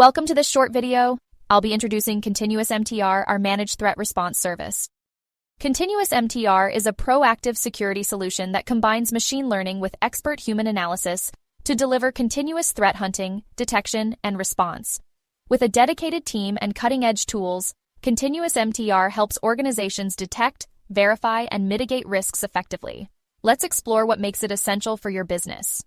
Welcome to this short video. I'll be introducing ContinuousMTR, our managed threat response service. ContinuousMTR is a proactive security solution that combines machine learning with expert human analysis to deliver continuous threat hunting, detection, and response. With a dedicated team and cutting-edge tools, ContinuousMTR helps organizations detect, verify, and mitigate risks effectively. Let's explore what makes it essential for your business.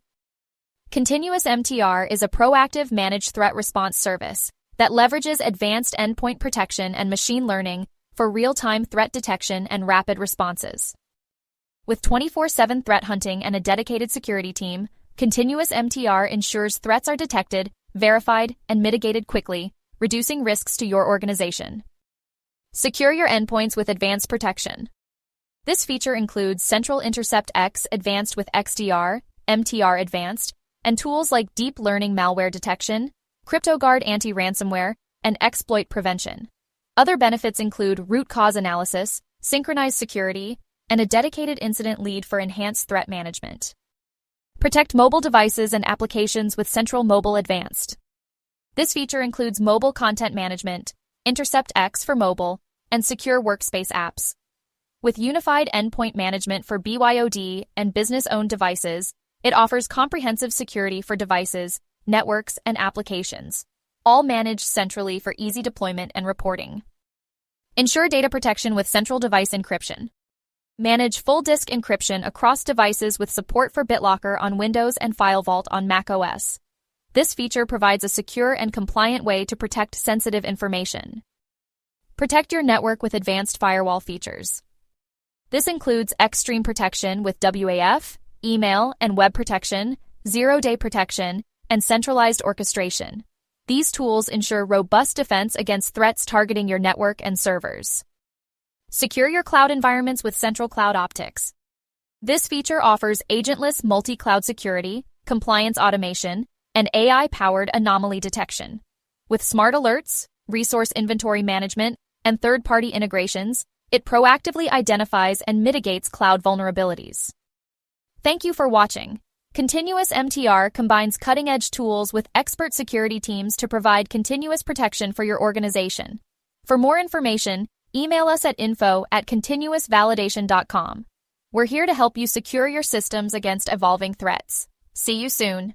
ContinuousMTR is a proactive managed threat response service that leverages advanced endpoint protection and machine learning for real-time threat detection and rapid responses. With 24/7 threat hunting and a dedicated security team, ContinuousMTR ensures threats are detected, verified, and mitigated quickly, reducing risks to your organization. Secure your endpoints with advanced protection. This feature includes Central Intercept X Advanced with XDR, MTR Advanced, and tools like deep learning malware detection, CryptoGuard anti-ransomware, and exploit prevention. Other benefits include root cause analysis, synchronized security, and a dedicated incident lead for enhanced threat management. Protect mobile devices and applications with Central Mobile Advanced. This feature includes mobile content management, Intercept X for mobile, and secure workspace apps. With unified endpoint management for BYOD and business-owned devices, it offers comprehensive security for devices, networks, and applications, all managed centrally for easy deployment and reporting. Ensure data protection with central device encryption. Manage full disk encryption across devices with support for BitLocker on Windows and FileVault on macOS. This feature provides a secure and compliant way to protect sensitive information. Protect your network with advanced firewall features. This includes extreme protection with WAF, email and web protection, zero-day protection, and centralized orchestration. These tools ensure robust defense against threats targeting your network and servers. Secure your cloud environments with Central Cloud Optix. This feature offers agentless multi-cloud security, compliance automation, and AI-powered anomaly detection. With smart alerts, resource inventory management, and third-party integrations, it proactively identifies and mitigates cloud vulnerabilities. Thank you for watching. ContinuousMTR combines cutting-edge tools with expert security teams to provide continuous protection for your organization. For more information, email us at info@continuousvalidation.com. We're here to help you secure your systems against evolving threats. See you soon.